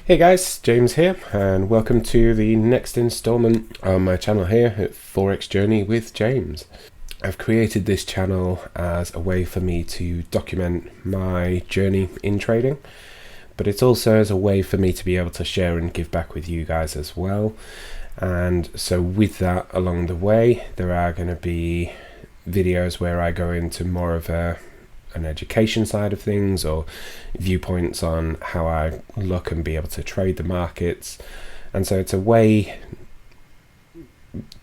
Hey guys, James here, and welcome to the next installment on my channel here at Forex Journey with James. I've created this channel as a way for me to document my journey in trading, but it's also as a way for me to be able to share and give back with you guys as well. And so with that along the way, there are going to be videos where I go into more of an education side of things, or viewpoints on how I look and be able to trade the markets. And so it's a way,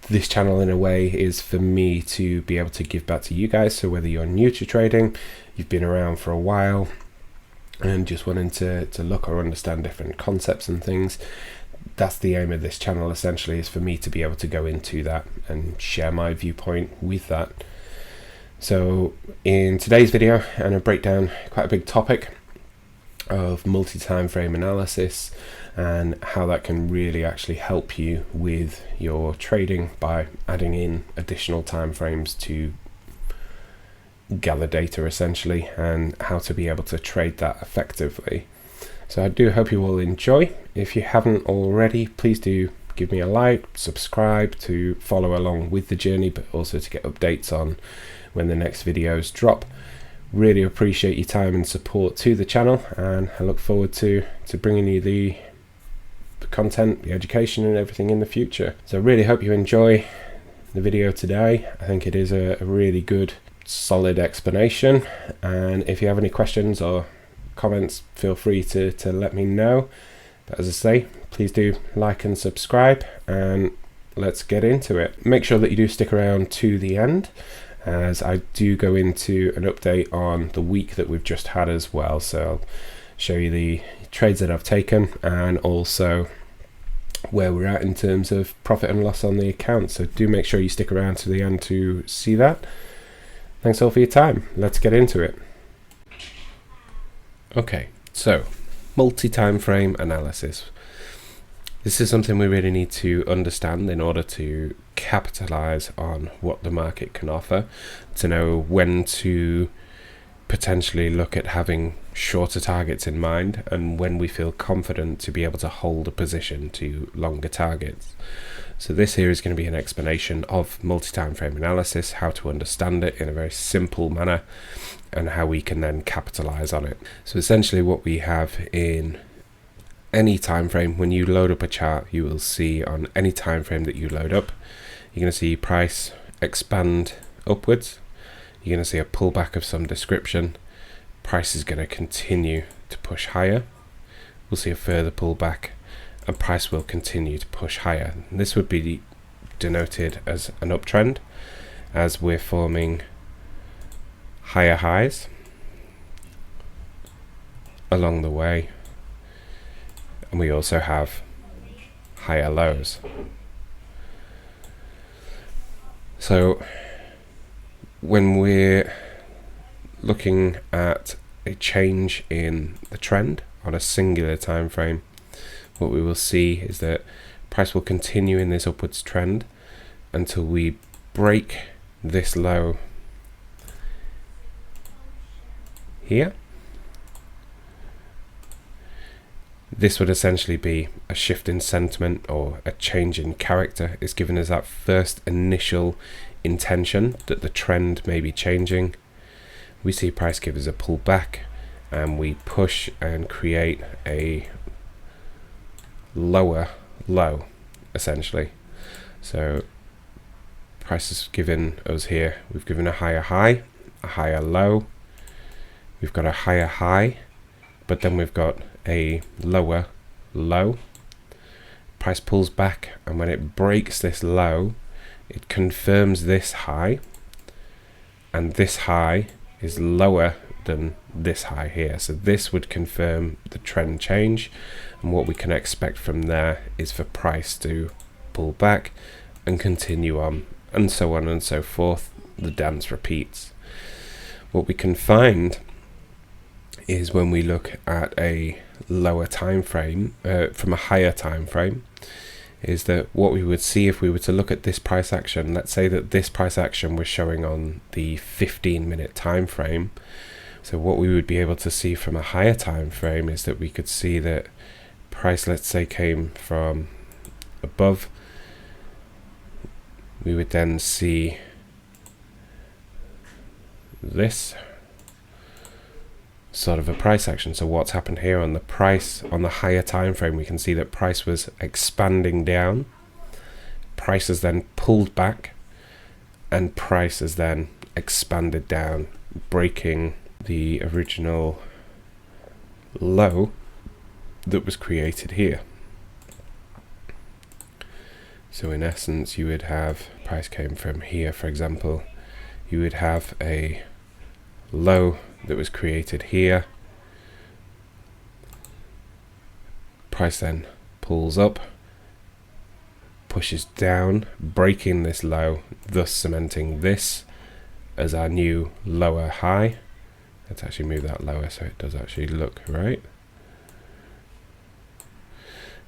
this channel in a way is for me to be able to give back to you guys. So whether you're new to trading, you've been around for a while and just wanting to look or understand different concepts and things, that's the aim of this channel essentially, is for me to be able to go into that and share my viewpoint with that. So in today's video, I'm going to break down quite a big topic of multi-time frame analysis and how that can really actually help you with your trading by adding in additional time frames to gather data essentially, and how to be able to trade that effectively. So I do hope you all enjoy. If you haven't already, please do give me a like, subscribe to follow along with the journey, but also to get updates on when the next videos drop. Really appreciate your time and support to the channel, and I look forward to bringing you the content, the education and everything in the future. So really hope you enjoy the video today. I think it is a really good, solid explanation, and if you have any questions or comments, feel free to let me know. But as I say, please do like and subscribe, and let's get into it. Make sure that you do stick around to the end, as I do go into an update on the week that we've just had as well. So I'll show you the trades that I've taken and also where we're at in terms of profit and loss on the account. So do make sure you stick around to the end to see that. Thanks all for your time. Let's get into it. Okay, so multi-time frame analysis. This is something we really need to understand in order to capitalize on what the market can offer, to know when to potentially look at having shorter targets in mind, and when we feel confident to be able to hold a position to longer targets. So this here is going to be an explanation of multi-time frame analysis, how to understand it in a very simple manner, and how we can then capitalize on it. So essentially what we have in any time frame, when you load up a chart, you will see on any time frame that you load up, you're going to see price expand upwards. You're going to see a pullback of some description. Price is going to continue to push higher. We'll see a further pullback, and price will continue to push higher. And this would be denoted as an uptrend, as we're forming higher highs along the way, and we also have higher lows. So when we're looking at a change in the trend on a singular time frame, what we will see is that price will continue in this upwards trend until we break this low here. This would essentially be a shift in sentiment or a change in character. It's given us that first initial intention that the trend may be changing. We see price give us a pullback, and we push and create a lower low essentially. So price has given us here, we've given a higher high, a higher low, we've got a higher high, but then we've got a lower low. Price pulls back, and when it breaks this low, it confirms this high, and this high is lower than this high here. So this would confirm the trend change, and what we can expect from there is for price to pull back and continue on, and so on and so forth. The dance repeats. What we can find is when we look at a lower time frame from a higher time frame, is that what we would see if we were to look at this price action, let's say that this price action was showing on the 15-minute time frame. So what we would be able to see from a higher time frame is that we could see that price, let's say, came from above, we would then see this sort of a price action. So what's happened here on the price, on the higher time frame, we can see that price was expanding down, price has then pulled back, and price has then expanded down, breaking the original low that was created here. So in essence, you would have, price came from here, for example, you would have a low that was created here, price then pulls up, pushes down, breaking this low, thus cementing this as our new lower high. Let's actually move that lower so it does actually look right.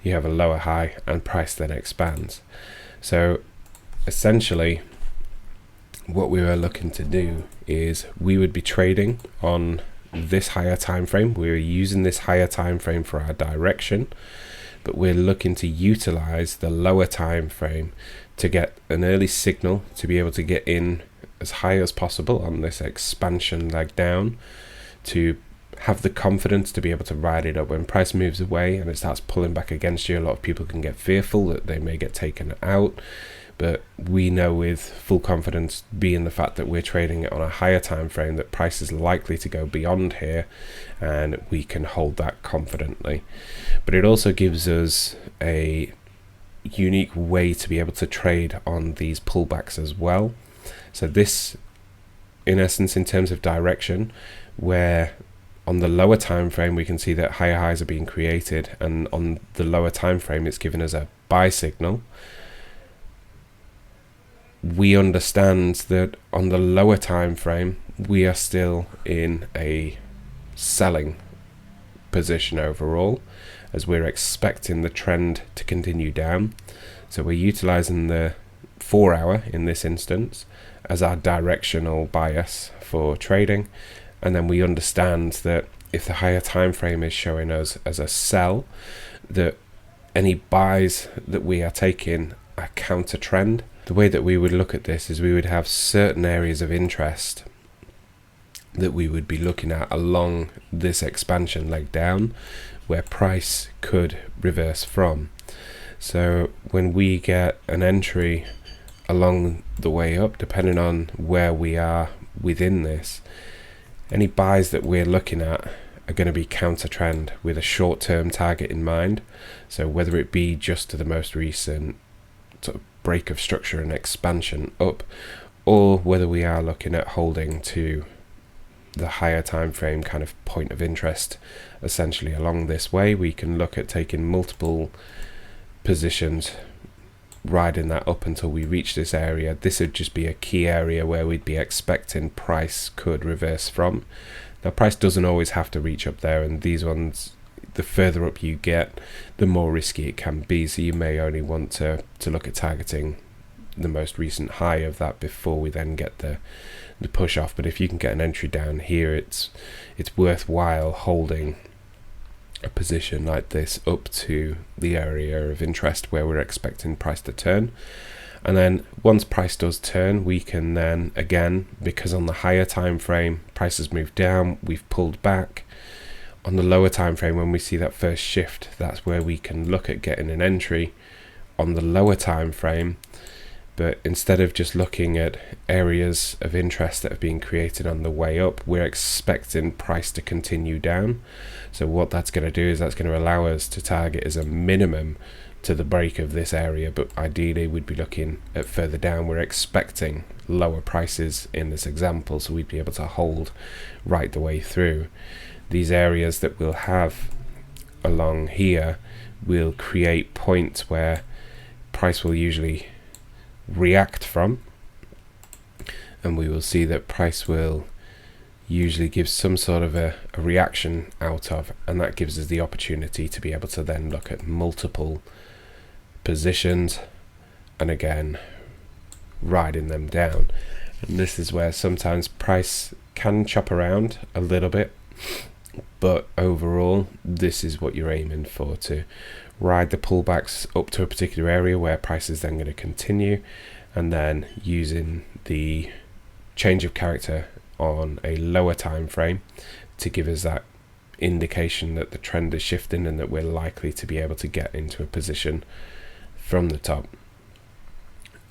You have a lower high and price then expands. So essentially what we were looking to do is we would be trading on this higher time frame. We're using this higher time frame for our direction, but we're looking to utilize the lower time frame to get an early signal to be able to get in as high as possible on this expansion leg down, to have the confidence to be able to ride it up. When price moves away and it starts pulling back against you, a lot of people can get fearful that they may get taken out, but we know with full confidence, being the fact that we're trading it on a higher time frame, that price is likely to go beyond here, and we can hold that confidently. But it also gives us a unique way to be able to trade on these pullbacks as well. So this, in essence, in terms of direction, where on the lower time frame we can see that higher highs are being created, and on the lower time frame it's given us a buy signal. We understand that on the lower time frame we are still in a selling position overall, as we're expecting the trend to continue down. So we're utilizing the 4 hour in this instance as our directional bias for trading, and then we understand that if the higher time frame is showing us as a sell, that any buys that we are taking are counter trend. The way that we would look at this is we would have certain areas of interest that we would be looking at along this expansion leg down where price could reverse from. So when we get an entry along the way up, depending on where we are within this, any buys that we're looking at are going to be counter trend with a short-term target in mind. So whether it be just to the most recent sort of break of structure and expansion up, or whether we are looking at holding to the higher time frame kind of point of interest essentially along this way, we can look at taking multiple positions, riding that up until we reach this area. This would just be a key area where we'd be expecting price could reverse from. Now price doesn't always have to reach up there, and these ones, the further up you get, the more risky it can be, so you may only want to look at targeting the most recent high of that before we then get the push off. But if you can get an entry down here, it's worthwhile holding a position like this up to the area of interest where we're expecting price to turn. And then once price does turn, we can then again, because on the higher time frame price has moved down, we've pulled back. On the lower time frame, when we see that first shift, that's where we can look at getting an entry on the lower time frame. But instead of just looking at areas of interest that have been created on the way up, we're expecting price to continue down. So what that's going to do is that's going to allow us to target as a minimum to the break of this area, but ideally we'd be looking at further down. We're expecting lower prices in this example, so we'd be able to hold right the way through. These areas that we'll have along here will create points where price will usually react from, and we will see that price will usually give some sort of a reaction out of, and that gives us the opportunity to be able to then look at multiple positions and again riding them down. And this is where sometimes price can chop around a little bit but overall this is what you're aiming for, to ride the pullbacks up to a particular area where price is then going to continue, and then using the change of character on a lower time frame to give us that indication that the trend is shifting and that we're likely to be able to get into a position from the top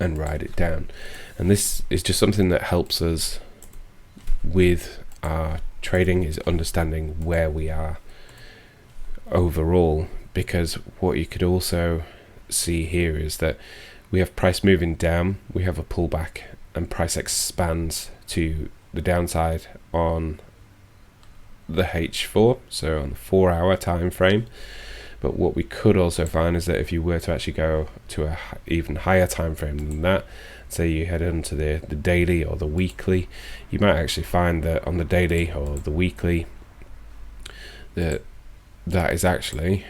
and ride it down. And this is just something that helps us with our trading, is understanding where we are overall, because what you could also see here is that we have price moving down, we have a pullback, and price expands to the downside on the H4, so on the 4-hour time frame. But what we could also find is that if you were to actually go to a even higher time frame than that, say you head into the daily or the weekly, you might actually find that on the daily or the weekly that is actually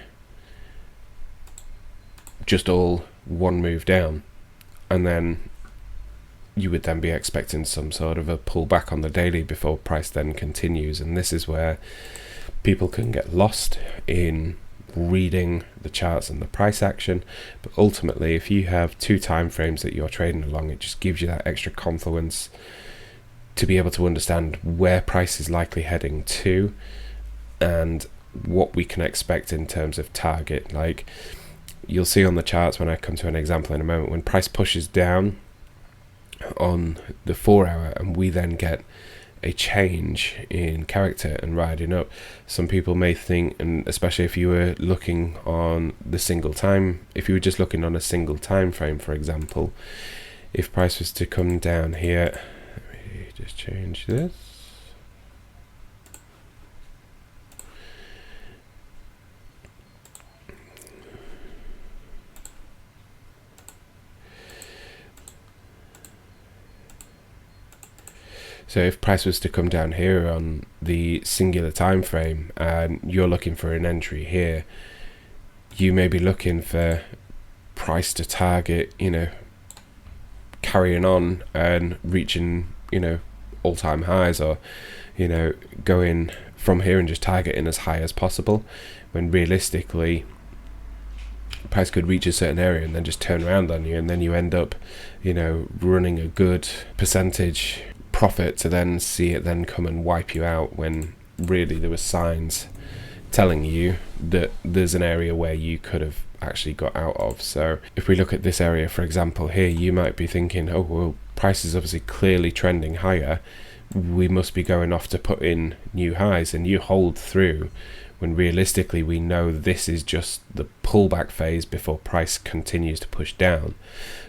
just all one move down, and then you would then be expecting some sort of a pullback on the daily before price then continues. And this is where people can get lost in reading the charts and the price action. But ultimately, if you have 2 time frames that you're trading along, it just gives you that extra confluence to be able to understand where price is likely heading to and what we can expect in terms of target. Like you'll see on the charts, when I come to an example in a moment, when price pushes down on the 4-hour and we then get a change in character and riding up, some people may think, and especially if you were looking on the single time, if you were just looking on a single time frame, for example, if price was to come down here, let me just change this. So if price was to come down here on the singular time frame and you're looking for an entry here, you may be looking for price to target, carrying on and reaching, all-time highs, or, going from here and just targeting as high as possible, when realistically price could reach a certain area and then just turn around on you, and then you end up, running a good percentage profit to then see it then come and wipe you out, when really there were signs telling you that there's an area where you could have actually got out of. So if we look at this area, for example, here, you might be thinking, oh well, price is obviously clearly trending higher, we must be going off to put in new highs, and you hold through, when realistically we know this is just the pullback phase before price continues to push down.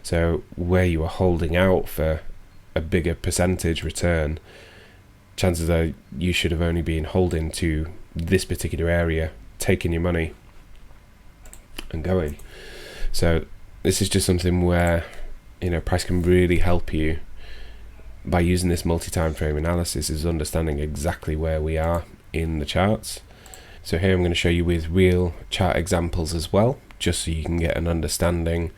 So where you are holding out for a bigger percentage return, chances are you should have only been holding to this particular area, taking your money and going. So this is just something where price can really help you by using this multi-time frame analysis, is understanding exactly where we are in the charts. So here I'm going to show you with real chart examples as well, just so you can get an understanding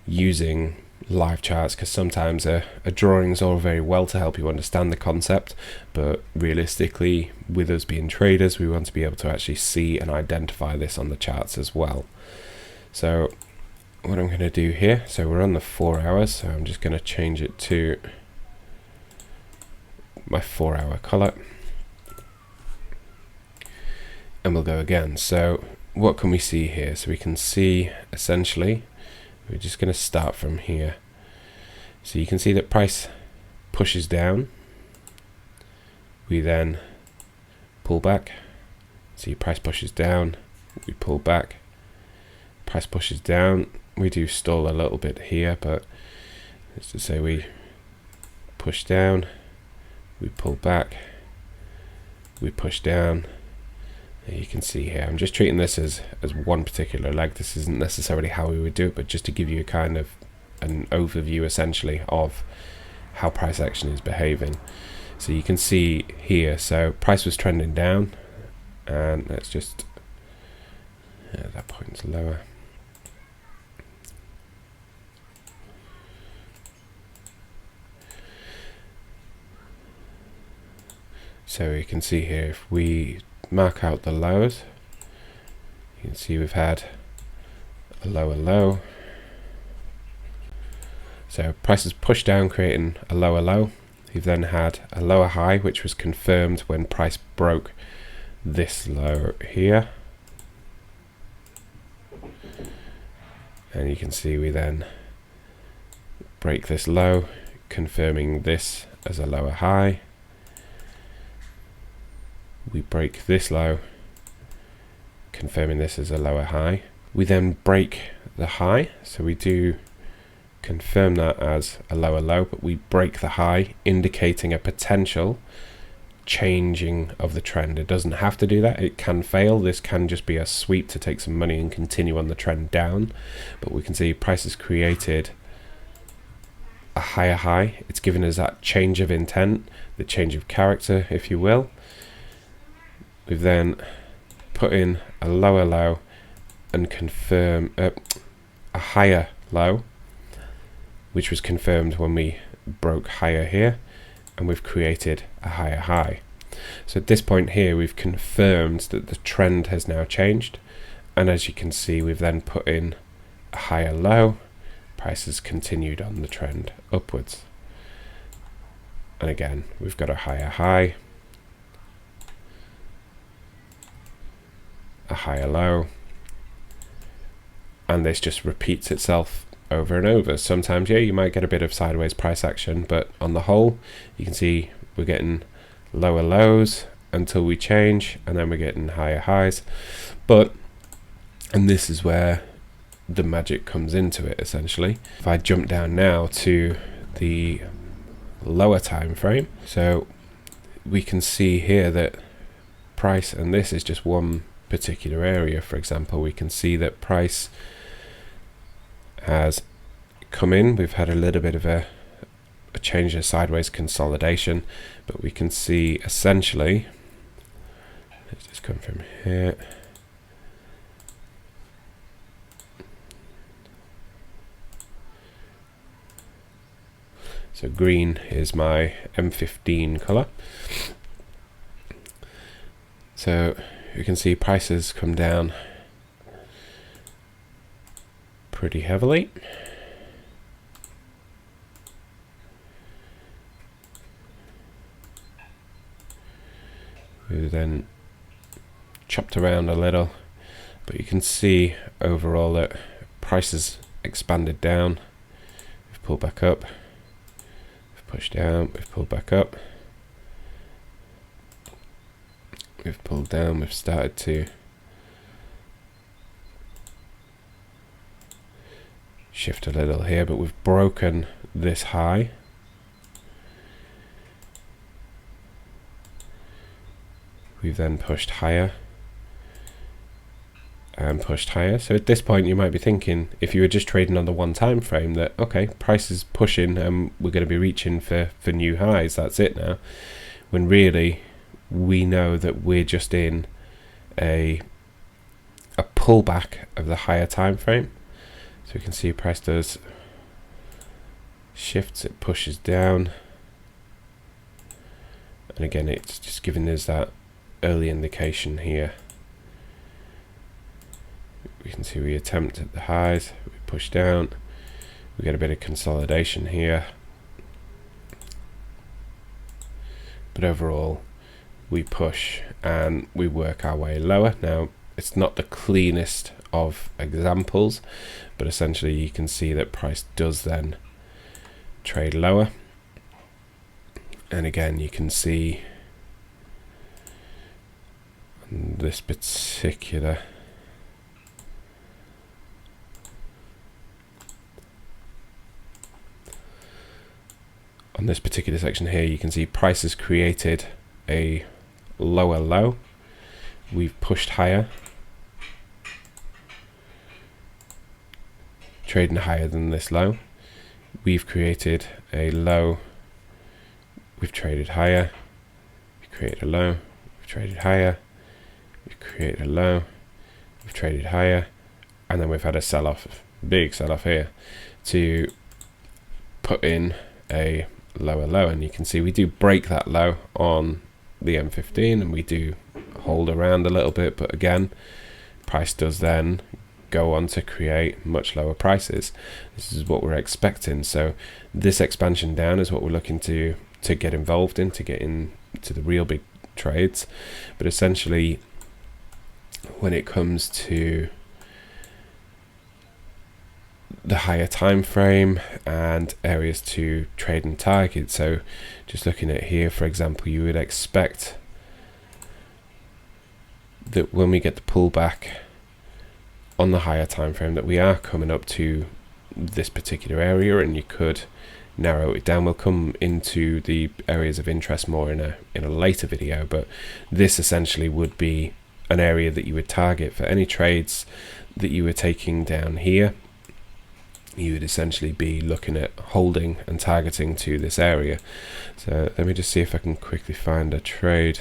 using live charts, because sometimes a drawing is all very well to help you understand the concept, but realistically, with us being traders, we want to be able to actually see and identify this on the charts as well. So what I'm going to do here, so we're on the 4 hours, so I'm just going to change it to my 4-hour color, and we'll go again. So what can we see here? So we can see, essentially, we're just going to start from here. So you can see that price pushes down, we then pull back. See, price pushes down, we pull back. Price pushes down, we do stall a little bit here, but let's just say we push down, we pull back, we push down. You can see here, I'm just treating this as one particular leg. This isn't necessarily how we would do it, but just to give you a kind of an overview essentially of how price action is behaving. So you can see here, so price was trending down, and let's just, that point's lower. So you can see here, if we mark out the lows. You can see we've had a lower low. So price has pushed down, creating a lower low. We've then had a lower high, which was confirmed when price broke this low here. And you can see we then break this low, confirming this as a lower high. We break this low, confirming this as a lower high. We then break the high, so we do confirm that as a lower low, but we break the high, indicating a potential changing of the trend. It doesn't have to do that, it can fail. This can just be a sweep to take some money and continue on the trend down, but we can see price has created a higher high. It's given us that change of intent, the change of character, if you will. We've then put in a lower low and confirm a higher low, which was confirmed when we broke higher here, and we've created a higher high. So at this point here, we've confirmed that the trend has now changed, and as you can see, we've then put in a higher low. Price has continued on the trend upwards, and again we've got a higher high, a higher low, and this just repeats itself over and over. Sometimes, yeah, you might get a bit of sideways price action, but on the whole, you can see we're getting lower lows until we change, and then we're getting higher highs. And this is where the magic comes into it, essentially. If I jump down now to the lower time frame, so we can see here that price, and this is just one particular area. For example, we can see that price has come in. We've had a little bit of a change of sideways consolidation, but we can see essentially, let's just come from here. So green is my M15 color. So you can see prices come down pretty heavily. We then chopped around a little, but you can see overall that prices expanded down. We've pulled back up, we've pushed down, we've pulled back up, we've pulled down, we've started to shift a little here, but we've broken this high. We've then pushed higher and pushed higher. So at this point you might be thinking, if you were just trading on the one time frame, that okay, price is pushing and we're going to be reaching for new highs, that's it now. When really we know that we're just in a pullback of the higher time frame. So you can see price does shifts, it pushes down, and again it's just giving us that early indication here. We can see we attempt at the highs, we push down, we get a bit of consolidation here, but overall we push and we work our way lower. Now it's not the cleanest of examples, but essentially you can see that price does then trade lower, and again you can see this particular on this particular section here, you can see price has created a lower low, we've pushed higher, trading higher than this low, we've created a low, we've traded higher, we created a low, we've traded higher, we've created a low, we've traded higher, and then we've had a sell-off, big sell-off here to put in a lower low. And you can see we do break that low on the M15 and we do hold around a little bit, but again, price does then go on to create much lower prices. This is what we're expecting. So this expansion down is what we're looking to get involved in, to get into the real big trades. But essentially, when it comes to the higher time frame and areas to trade and target, so just looking at here, for example, you would expect that when we get the pullback on the higher time frame, that we are coming up to this particular area, and you could narrow it down. We'll come into the areas of interest more in a later video, but this essentially would be an area that you would target for any trades that you were taking down here. You would essentially be looking at holding and targeting to this area. So let me just see if I can quickly find a trade.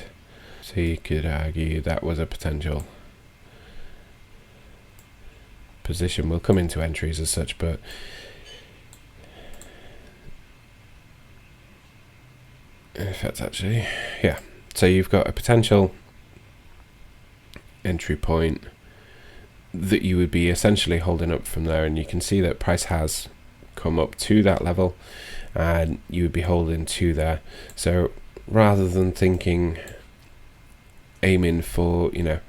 So you could argue that was a potential position. We'll come into entries as such, but in fact, actually, yeah. So you've got a potential entry point that you would be essentially holding up from there, and you can see that price has come up to that level, and you would be holding to there. So rather than aiming for, you know,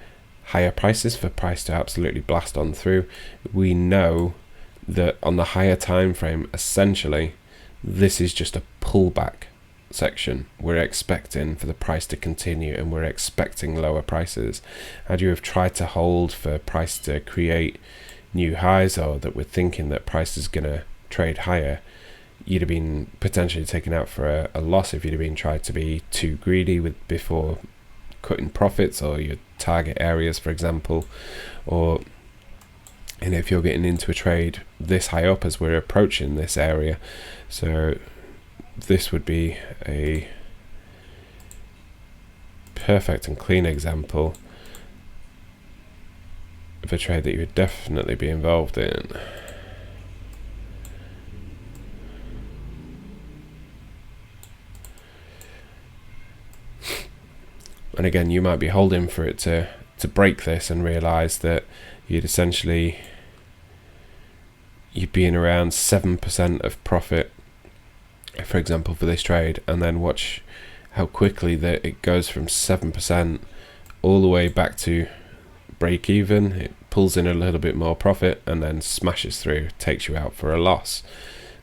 higher prices, for price to absolutely blast on through, we know that on the higher time frame, essentially this is just a pullback section. We're expecting for the price to continue, and we're expecting lower prices. Had you have tried to hold for price to create new highs, or that we're thinking that price is going to trade higher, you'd have been potentially taken out for a loss if you'd have been tried to be too greedy before cutting profits, or your target areas, for example. Or, and if you're getting into a trade this high up as we're approaching this area, so this would be a perfect and clean example of a trade that you would definitely be involved in. And again, you might be holding for it to break this and realize that you'd be in around 7% of profit, for example, for this trade, and then watch how quickly that it goes from 7% all the way back to break even. It pulls in a little bit more profit and then smashes through, takes you out for a loss.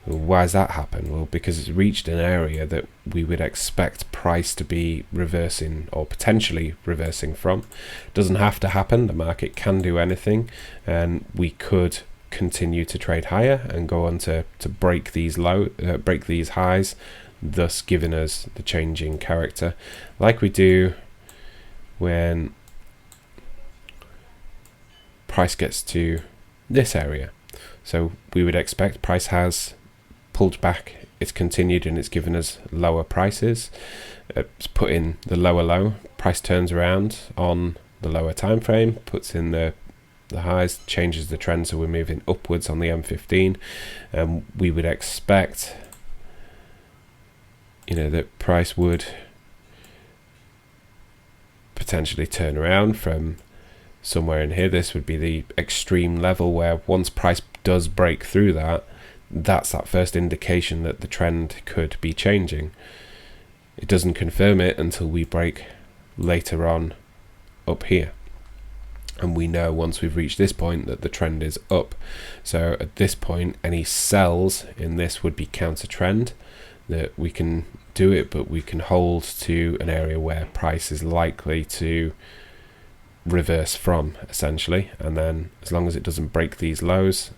Why does that happen? Well, because it's reached an area that we would expect price to be reversing, or potentially reversing from. Doesn't have to happen. The market can do anything, and we could continue to trade higher and go on to break these break these highs, thus giving us the changing character, like we do when price gets to this area. So we would expect price has pulled back, it's continued, and it's given us lower prices. It's put in the lower low, price turns around on the lower time frame, puts in the highs, changes the trend, so we're moving upwards on the M15. We would expect, you know, that price would potentially turn around from somewhere in here. This would be the extreme level where once price does break through that, that's that first indication that the trend could be changing. It doesn't confirm it until we break later on up here, and we know once we've reached this point that the trend is up. So at this point, any sells in this would be counter trend, that we can do it, but we can hold to an area where price is likely to reverse from, essentially, and then as long as it doesn't break these lows,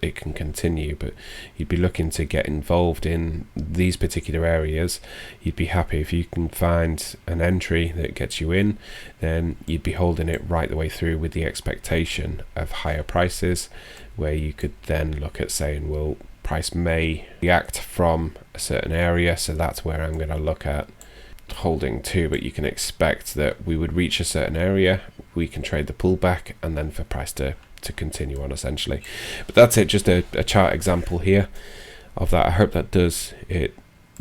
it can continue. But you'd be looking to get involved in these particular areas. You'd be happy if you can find an entry that gets you in, then you'd be holding it right the way through with the expectation of higher prices, where you could then look at saying, well, price may react from a certain area, so that's where I'm going to look at holding to. But you can expect that we would reach a certain area, we can trade the pullback, and then for price to continue on, essentially. But that's it, just a chart example here of that. I hope that does it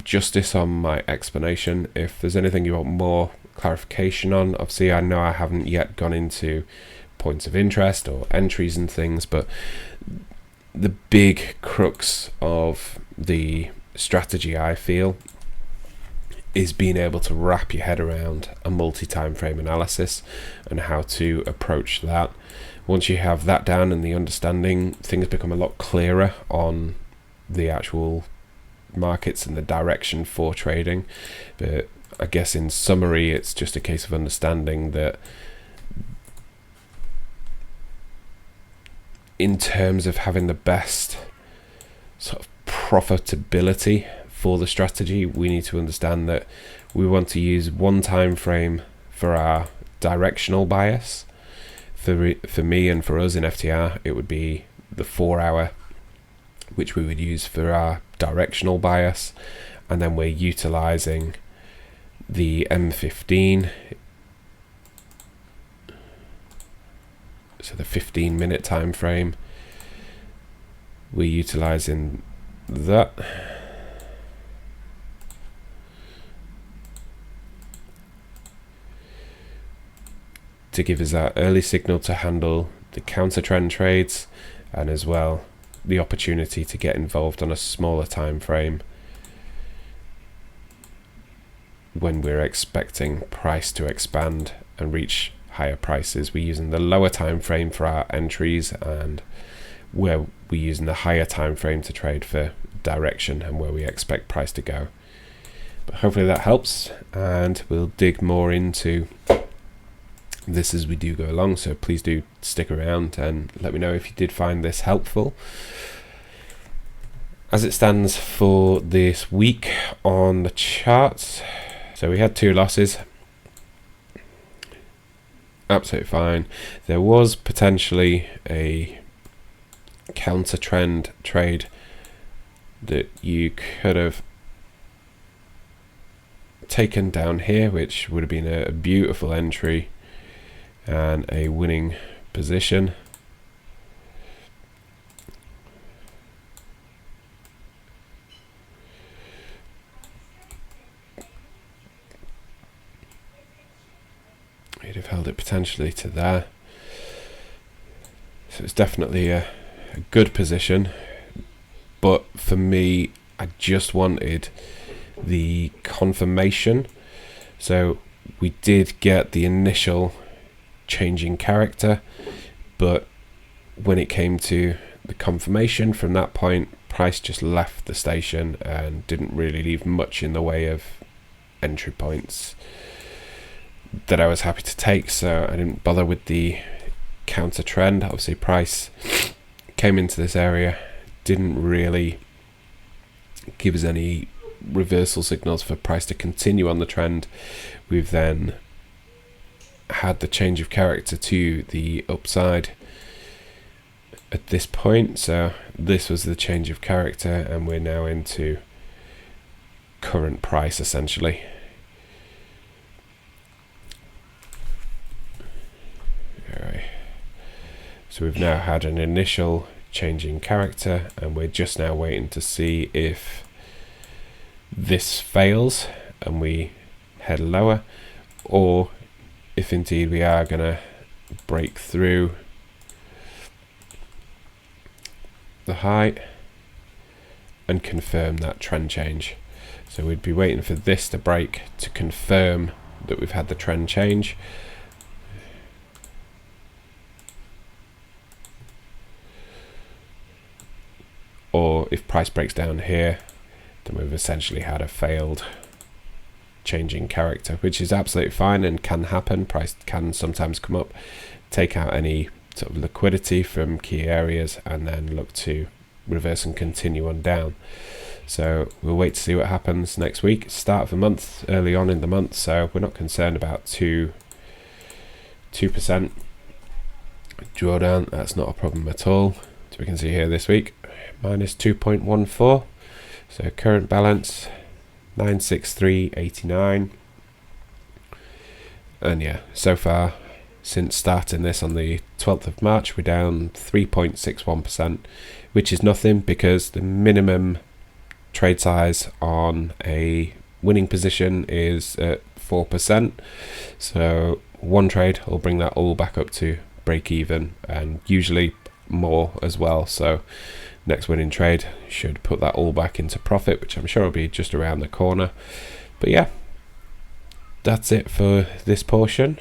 justice on my explanation. If there's anything you want more clarification on, obviously I know I haven't yet gone into points of interest or entries and things, but the big crux of the strategy, I feel, is being able to wrap your head around a multi-time frame analysis and how to approach that. Once you have that down and the understanding, things become a lot clearer on the actual markets and the direction for trading. But I guess in summary, it's just a case of understanding that in terms of having the best sort of profitability for the strategy, we need to understand that we want to use one time frame for our directional bias. For me and for us in FTR, it would be the 4 hour, which we would use for our directional bias, and then we're utilizing the M15, so the 15-minute time frame. We're utilizing that. To give us that early signal to handle the counter trend trades, and as well the opportunity to get involved on a smaller time frame when we're expecting price to expand and reach higher prices. We're using the lower time frame for our entries, and where we're using the higher time frame to trade for direction and where we expect price to go. But hopefully that helps, and we'll dig more into this as we do go along, so please do stick around and let me know if you did find this helpful. As it stands for this week on the charts, so we had 2 losses, absolutely fine. There was potentially a counter trend trade that you could have taken down here, which would have been a beautiful entry and a winning position. You'd have held it potentially to there. So it's definitely a good position, but for me, I just wanted the confirmation. So we did get the initial changing character, but when it came to the confirmation from that point, price just left the station and didn't really leave much in the way of entry points that I was happy to take, so I didn't bother with the counter trend. Obviously price came into this area, didn't really give us any reversal signals for price to continue on the trend. We've then had the change of character to the upside at this point, so this was the change of character, and we're now into current price essentially. Alright, so we've now had an initial change in character, and we're just now waiting to see if this fails and we head lower, or if indeed we are going to break through the high and confirm that trend change. So we'd be waiting for this to break to confirm that we've had the trend change. Or if price breaks down here, then we've essentially had a failed changing character, which is absolutely fine and can happen. Price can sometimes come up, take out any sort of liquidity from key areas, and then look to reverse and continue on down. So we'll wait to see what happens next week. Start of the month, early on in the month, so we're not concerned about 2% drawdown. That's not a problem at all. So we can see here this week minus 2.14. So current balance 963.89, and yeah, so far since starting this on the 12th of March, we're down 3.61%, which is nothing because the minimum trade size on a winning position is at 4%. So one trade will bring that all back up to break even, and usually more as well. So next winning trade should put that all back into profit, which I'm sure will be just around the corner. But yeah, that's it for this portion.